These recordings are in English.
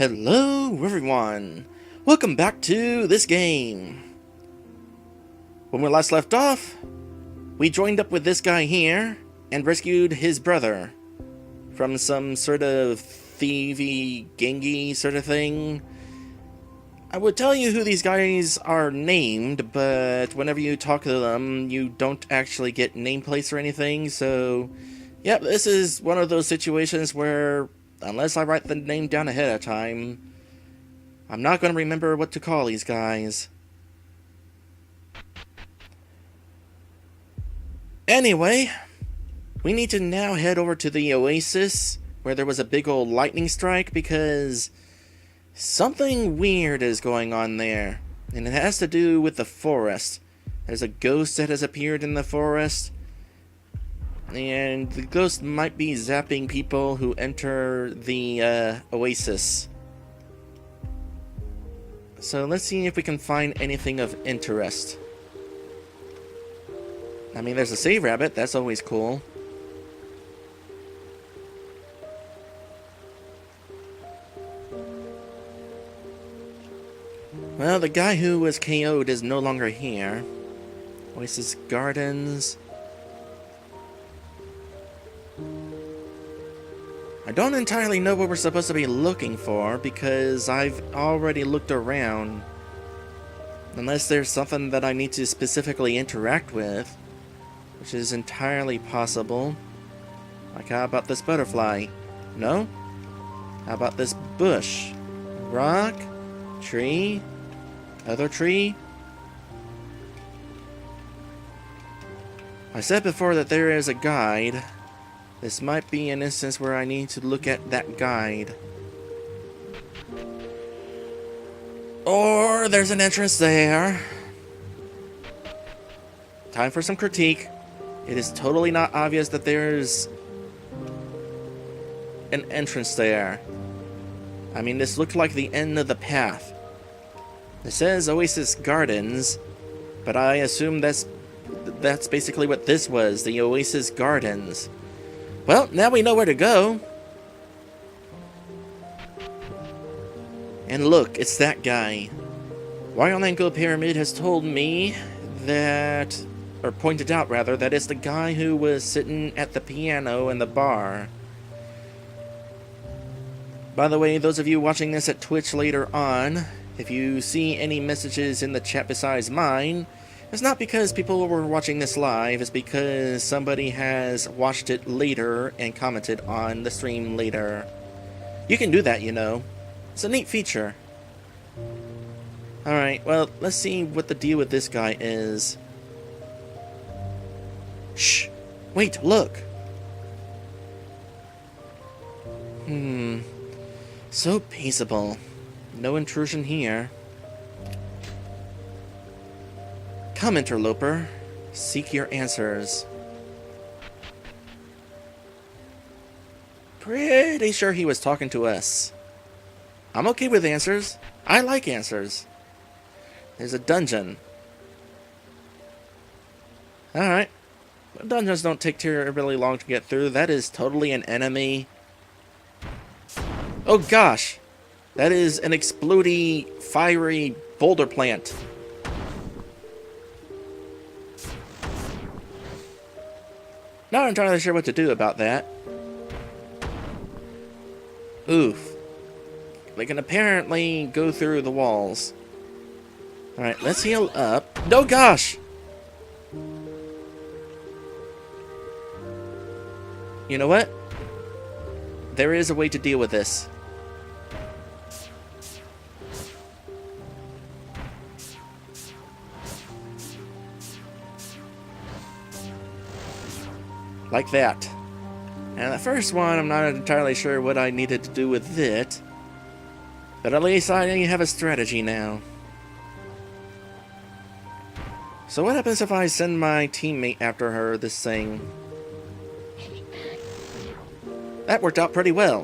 Hello everyone! Welcome back to this game! When we last left off, we joined up with this guy here and rescued his brother from some sort of thievy, gangy sort of thing. I would tell you who these guys are named, but whenever you talk to them, you don't actually get nameplates or anything, so... Yep, this is one of those situations where, unless I write the name down ahead of time, I'm not going to remember what to call these guys. Anyway, we need to now head over to the oasis, where there was a big old lightning strike, because something weird is going on there, and it has to do with the forest. There's a ghost that has appeared in the forest, and the ghost might be zapping people who enter the oasis. So let's see if we can find anything of interest. I mean, there's a save rabbit, that's always cool. Well, the guy who was KO'd is no longer here. Oasis Gardens. I don't entirely know what we're supposed to be looking for, because I've already looked around. Unless there's something that I need to specifically interact with, which is entirely possible. Like, how about this butterfly? No? How about this bush? Rock? Tree? Other tree? I said before that there is a guide. This might be an instance where I need to look at that guide. Or there's an entrance there. Time for some critique. It is totally not obvious that there's an entrance there. I mean, this looked like the end of the path. It says Oasis Gardens, but I assume that's basically what this was, the Oasis Gardens. Well, now we know where to go. And look, it's that guy. Wyolenko Pyramid has told me that, or pointed out rather, that it's the guy who was sitting at the piano in the bar. By the way, those of you watching this at Twitch later on, if you see any messages in the chat besides mine, it's not because people were watching this live, it's because somebody has watched it later and commented on the stream later. You can do that, you know. It's a neat feature. Alright, well, let's see what the deal with this guy is. Shh! Wait, look! So peaceable. No intrusion here. Come, interloper. Seek your answers. Pretty sure he was talking to us. I'm okay with answers. I like answers. There's a dungeon. Alright. Dungeons don't take terribly long to get through. That is totally an enemy. Oh gosh! That is an explodey, fiery boulder plant. Not entirely sure what to do about that. Oof. They can apparently go through the walls. Alright, let's heal up. Oh gosh! You know what? There is a way to deal with this. Like that. And the first one, I'm not entirely sure what I needed to do with it. But at least I have a strategy now. So what happens if I send my teammate after her this thing? That worked out pretty well.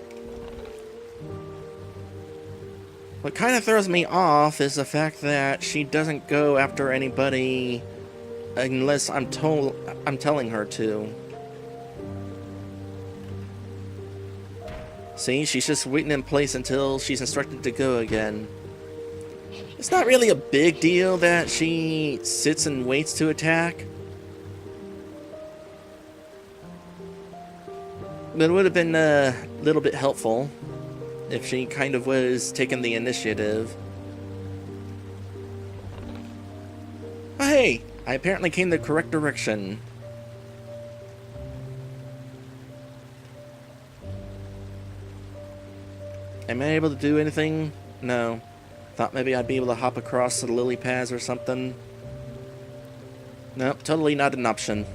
What kind of throws me off is the fact that she doesn't go after anybody unless I'm telling her to. See, she's just waiting in place until she's instructed to go again. It's not really a big deal that she sits and waits to attack. But it would have been a little bit helpful if she kind of was taking the initiative. Oh, hey! I apparently came the correct direction. Am I able to do anything? No. Thought maybe I'd be able to hop across the lily pads or something. Nope, totally not an option.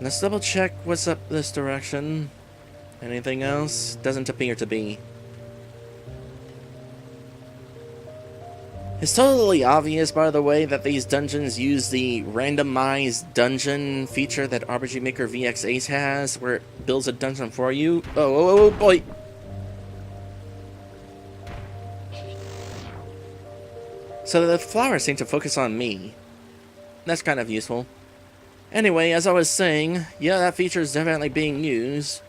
Let's double check what's up this direction. Anything else? Doesn't appear to be. It's totally obvious, by the way, that these dungeons use the randomized dungeon feature that RPG Maker VX8 has, where it builds a dungeon for you. Oh boy! So the flowers seem to focus on me. That's kind of useful. Anyway, as I was saying, yeah, that feature is definitely being used.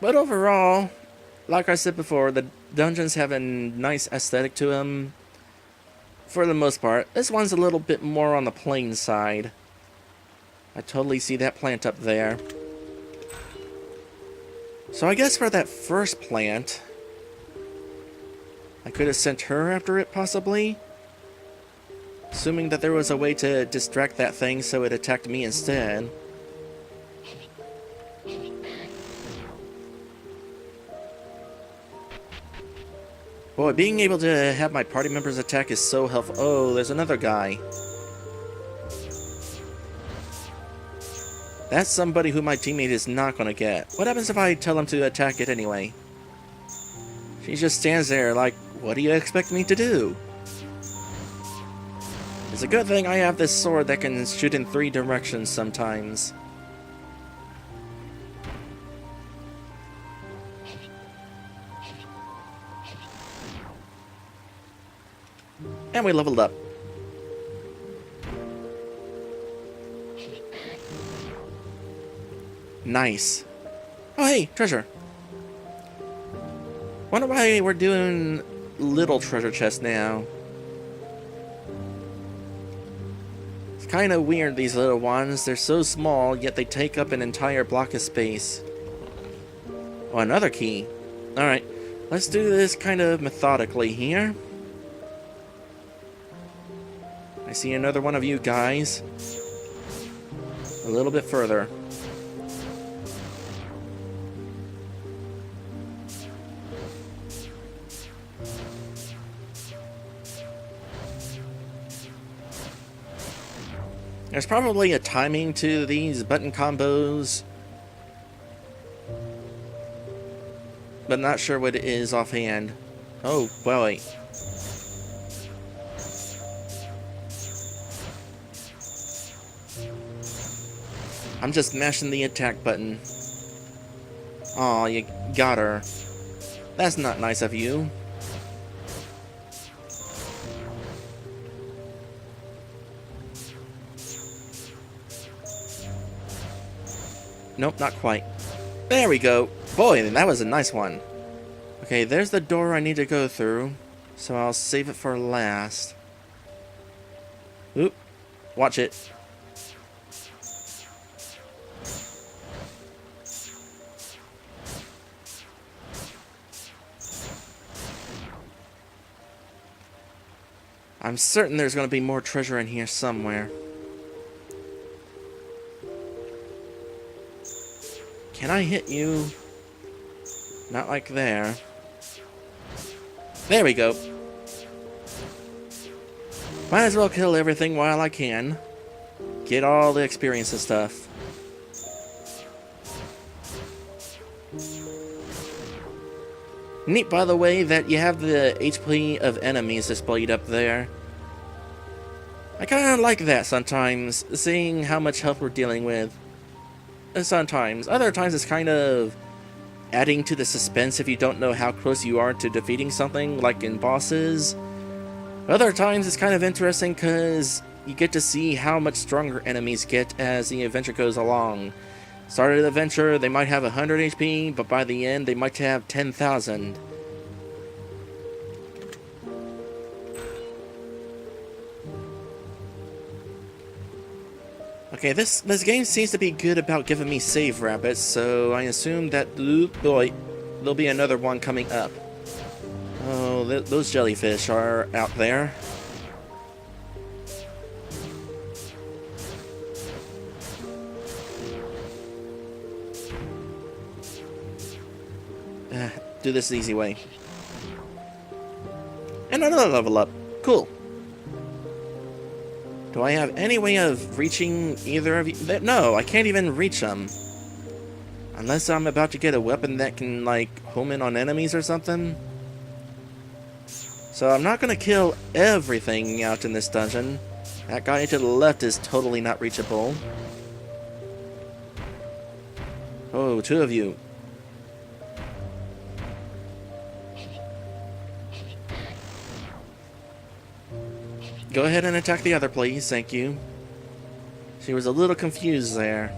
But overall, like I said before, the dungeons have a nice aesthetic to them. For the most part. This one's a little bit more on the plain side. I totally see that plant up there. So I guess for that first plant, I could have sent her after it, possibly. Assuming that there was a way to distract that thing so it attacked me instead. Boy, being able to have my party members attack is so helpful. Oh, there's another guy. That's somebody who my teammate is not going to get. What happens if I tell him to attack it anyway? She just stands there like, what do you expect me to do? It's a good thing I have this sword that can shoot in 3 directions sometimes. And we leveled up. Nice. Oh hey, treasure. Wonder why we're doing little treasure chests now. It's kind of weird, these little ones. They're so small, yet they take up an entire block of space. Oh, another key. Alright, let's do this kind of methodically here. I see another one of you guys. A little bit further. There's probably a timing to these button combos, but not sure what it is offhand. Oh, boy. I'm just mashing the attack button. Aw, you got her. That's not nice of you. Nope, not quite. There we go. Boy, that was a nice one. Okay, there's the door I need to go through, so I'll save it for last. Oop. Watch it. I'm certain there's going to be more treasure in here somewhere. Can I hit you? Not like there. There we go. Might as well kill everything while I can. Get all the experience and stuff. Neat, by the way, that you have the HP of enemies displayed up there. I kinda like that sometimes, seeing how much health we're dealing with. Sometimes. Other times it's kind of adding to the suspense if you don't know how close you are to defeating something, like in bosses. Other times it's kind of interesting because you get to see how much stronger enemies get as the adventure goes along. Start of the adventure, they might have 100 HP, but by the end, they might have 10,000. Okay, this game seems to be good about giving me save rabbits, so I assume that, oh boy, there'll be another one coming up. Oh, those jellyfish are out there. Do this the easy way. And another level up. Cool. Do I have any way of reaching either of you? No, I can't even reach them. Unless I'm about to get a weapon that can, like, home in on enemies or something. So I'm not going to kill everything out in this dungeon. That guy to the left is totally not reachable. Oh, two of you. Go ahead and attack the other, please. Thank you. She was a little confused there.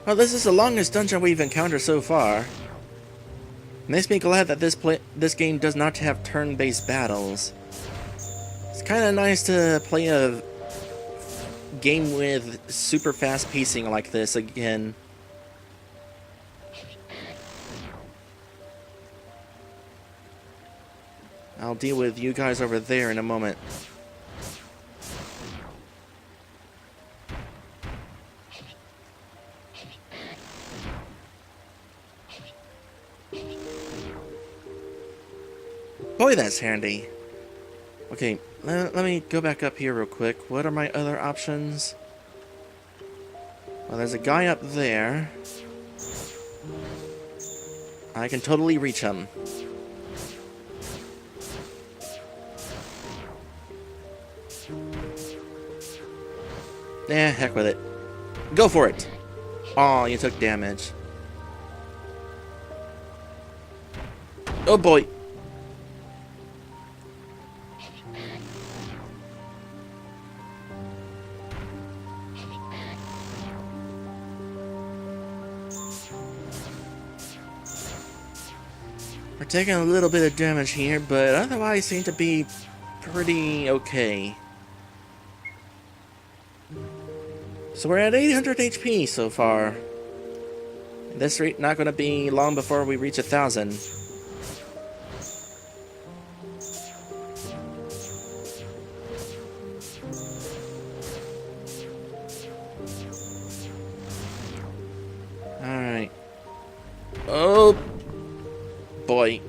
Well, this is the longest dungeon we've encountered so far. Makes me glad that this game does not have turn-based battles. It's kind of nice to play a game with super fast pacing like this again. I'll deal with you guys over there in a moment. Boy, that's handy. Okay, let me go back up here real quick. What are my other options? Well, there's a guy up there. I can totally reach him. Heck with it. Go for it! Aw, you took damage. Oh boy! We're taking a little bit of damage here, but otherwise seem to be pretty okay. So we're at 800 HP so far. At this rate, not going to be long before we reach 1,000. Alright. Oh boy.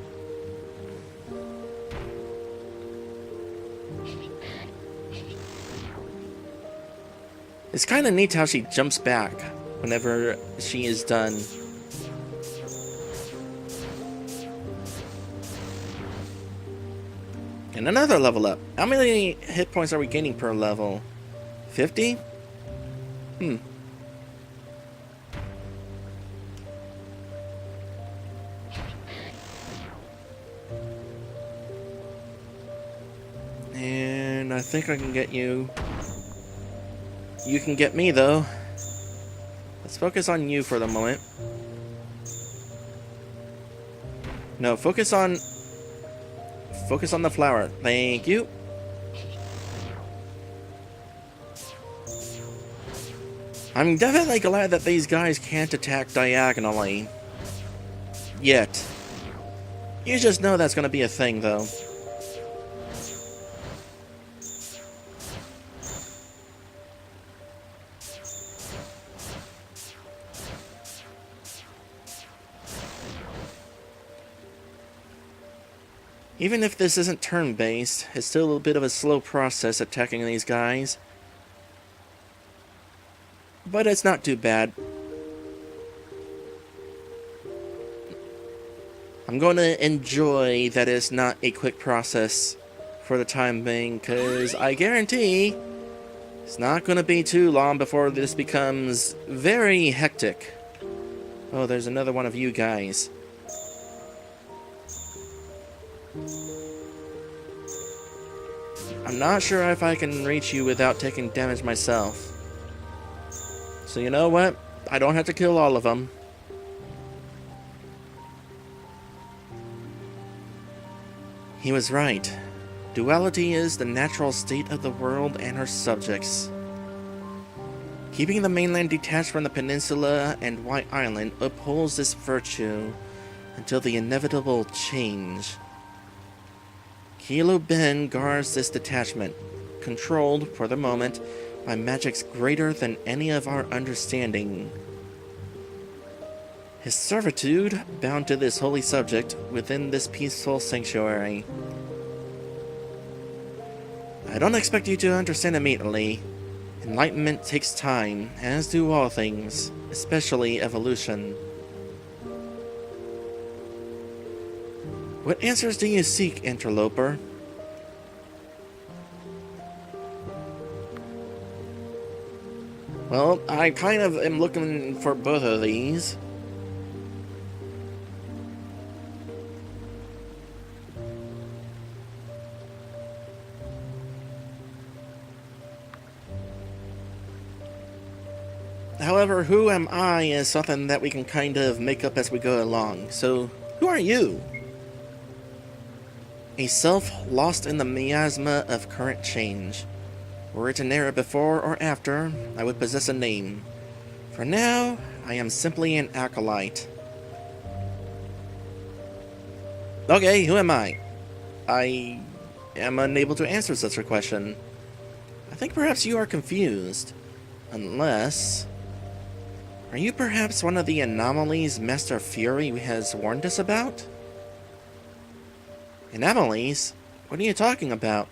It's kind of neat how she jumps back whenever she is done. And another level up. How many hit points are we gaining per level? 50? And I think I can get you. You can get me, though. Let's focus on you for the moment. No, focus on the flower. Thank you. I'm definitely glad that these guys can't attack diagonally. Yet. You just know that's gonna be a thing, though. Even if this isn't turn-based, it's still a bit of a slow process attacking these guys. But it's not too bad. I'm going to enjoy that it's not a quick process for the time being, because I guarantee it's not going to be too long before this becomes very hectic. Oh, there's another one of you guys. I'm not sure if I can reach you without taking damage myself. So you know what? I don't have to kill all of them. He was right. Duality is the natural state of the world and her subjects. Keeping the mainland detached from the peninsula and White Island upholds this virtue until the inevitable change. Kilo Ben guards this detachment, controlled, for the moment, by magics greater than any of our understanding. His servitude, bound to this holy subject within this peaceful sanctuary. I don't expect you to understand immediately. Enlightenment takes time, as do all things, especially evolution. What answers do you seek, interloper? Well, I kind of am looking for both of these. However, who am I is something that we can kind of make up as we go along. So, who are you? A self lost in the miasma of current change. Were it an era before or after, I would possess a name. For now, I am simply an acolyte. Okay, who am I? I am unable to answer such a question. I think perhaps you are confused. Unless... Are you perhaps one of the anomalies Master Fury has warned us about? Anomalies? What are you talking about?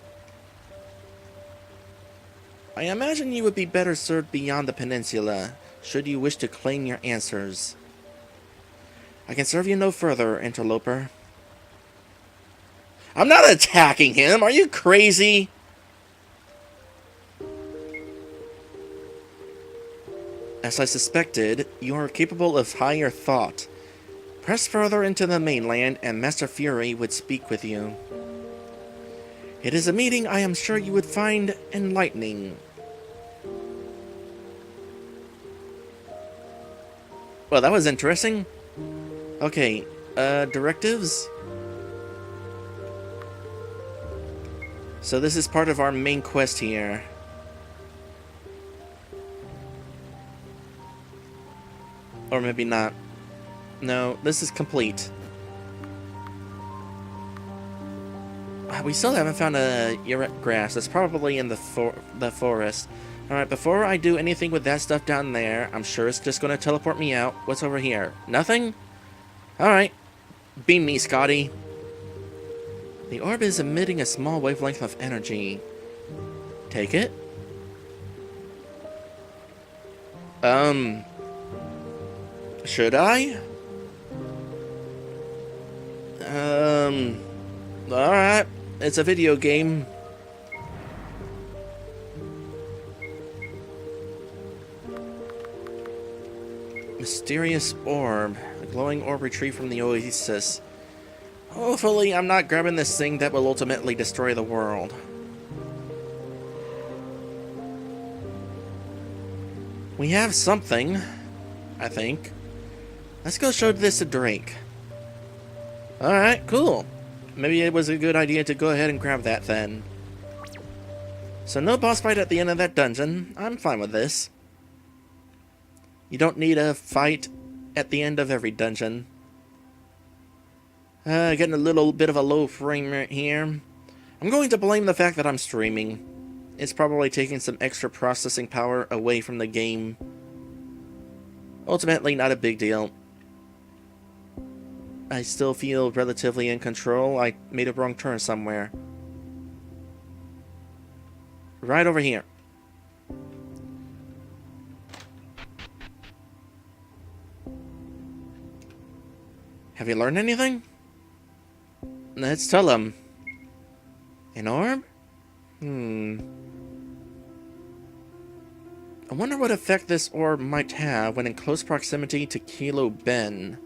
I imagine you would be better served beyond the peninsula, should you wish to claim your answers. I can serve you no further, interloper. I'm not attacking him! Are you crazy? As I suspected, you are capable of higher thought. Press further into the mainland and Master Fury would speak with you. It is a meeting I am sure you would find enlightening. Well, that was interesting. Okay, directives? So this is part of our main quest here. Or maybe not. No, this is complete. We still haven't found a Yuret grass. That's probably in the forest. Alright, before I do anything with that stuff down there, I'm sure it's just going to teleport me out. What's over here? Nothing? Alright. Beam me, Scotty. The orb is emitting a small wavelength of energy. Take it? Should I? Alright. It's a video game. Mysterious orb. A glowing orb retrieved from the oasis. Hopefully I'm not grabbing this thing that will ultimately destroy the world. We have something, I think. Let's go show this to Drake. Alright, cool. Maybe it was a good idea to go ahead and grab that then. So no boss fight at the end of that dungeon. I'm fine with this. You don't need a fight at the end of every dungeon. Getting a little bit of a low frame rate here. I'm going to blame the fact that I'm streaming. It's probably taking some extra processing power away from the game. Ultimately, not a big deal. I still feel relatively in control. I made a wrong turn somewhere. Right over here. Have you learned anything? Let's tell him. An orb? I wonder what effect this orb might have when in close proximity to Kilo Ben.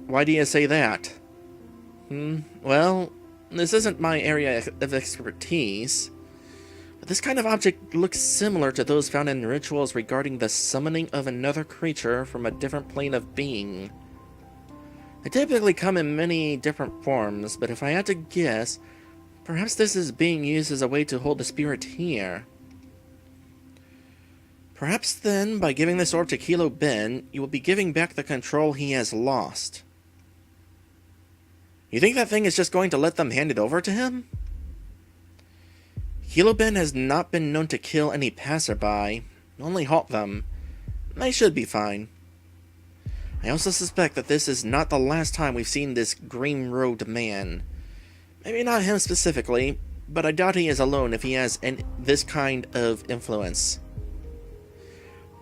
Why do you say that? Well, this isn't my area of expertise, but this kind of object looks similar to those found in rituals regarding the summoning of another creature from a different plane of being. They typically come in many different forms, but if I had to guess, perhaps this is being used as a way to hold the spirit here. Perhaps then, by giving this orb to Kilo Ben, you will be giving back the control he has lost. You think that thing is just going to let them hand it over to him? Kilo Ben has not been known to kill any passerby, only halt them. They should be fine. I also suspect that this is not the last time we've seen this green-robed man. Maybe not him specifically, but I doubt he is alone if he has this kind of influence.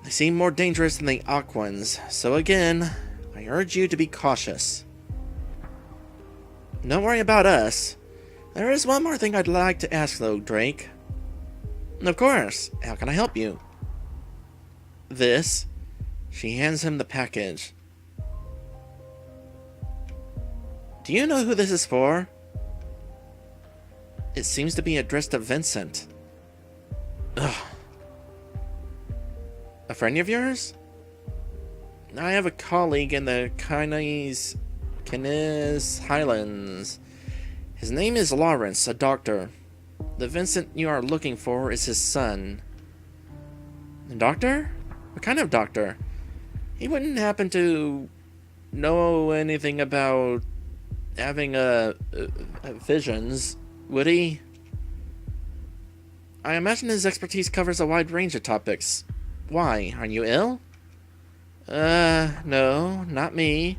They seem more dangerous than the Aquans, so again, I urge you to be cautious. Don't worry about us. There is one more thing I'd like to ask though, Drake. Of course, how can I help you? This. She hands him the package. Do you know who this is for? It seems to be addressed to Vincent. Ugh. A friend of yours? I have a colleague in the Canis Highlands. His name is Lawrence, a doctor. The Vincent you are looking for is his son. A doctor? What kind of doctor? He wouldn't happen to know anything about having visions, would he? I imagine his expertise covers a wide range of topics. Why? Are you ill? No, not me.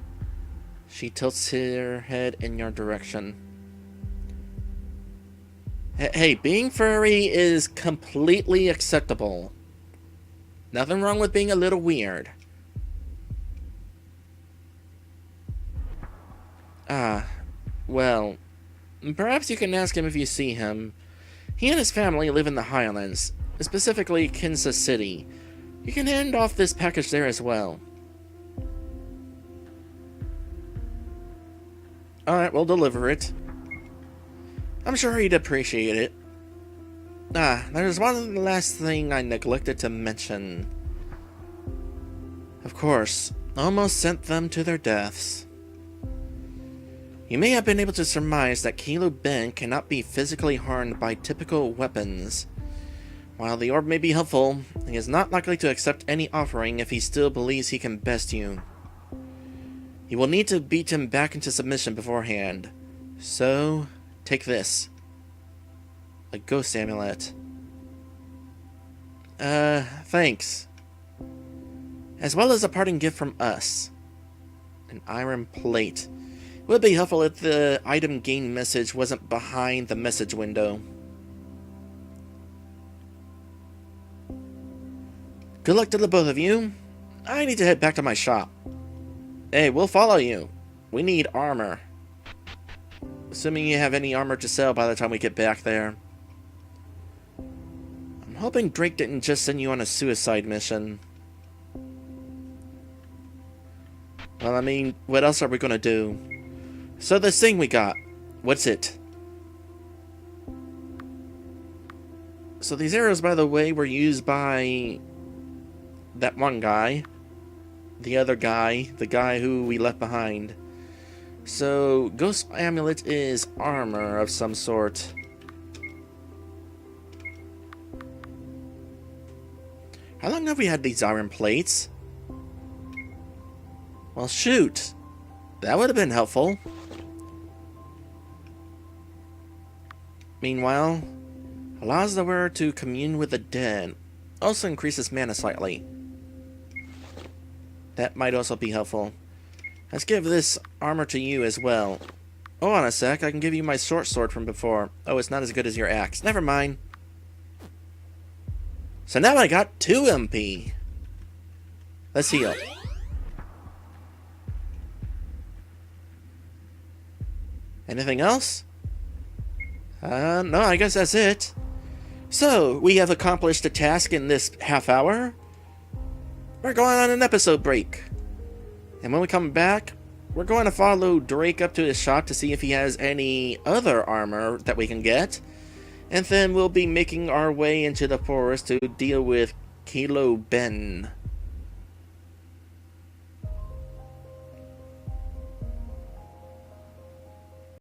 She tilts her head in your direction. Hey, being furry is completely acceptable. Nothing wrong with being a little weird. Well, perhaps you can ask him if you see him. He and his family live in the Highlands, specifically Kansas City. You can hand off this package there as well. Alright, we'll deliver it. I'm sure he'd appreciate it. There's one last thing I neglected to mention. Of course, almost sent them to their deaths. You may have been able to surmise that Kilo Ben cannot be physically harmed by typical weapons. While the orb may be helpful, he is not likely to accept any offering if he still believes he can best you. You will need to beat him back into submission beforehand. So, take this. A ghost amulet. Thanks. As well as a parting gift from us. An iron plate. It would be helpful if the item gain message wasn't behind the message window. Good luck to the both of you. I need to head back to my shop. Hey, we'll follow you. We need armor. Assuming you have any armor to sell by the time we get back there. I'm hoping Drake didn't just send you on a suicide mission. Well, I mean, what else are we gonna do? So this thing we got, what's it? So these arrows, by the way, were used by that one guy, the other guy, the guy who we left behind. So, Ghost Amulet is armor of some sort. How long have we had these iron plates? Well, shoot. That would have been helpful. Meanwhile, allows the wearer to commune with the dead. Also increases mana slightly. That might also be helpful. Let's give this armor to you as well. Hold on a sec, I can give you my short sword from before. Oh, it's not as good as your axe. Never mind. So now I got 2 MP. Let's heal. Anything else? No, I guess that's it. So, we have accomplished a task in this half hour. We're going on an episode break. And when we come back, we're going to follow Drake up to his shop to see if he has any other armor that we can get. And then we'll be making our way into the forest to deal with Kilo Ben.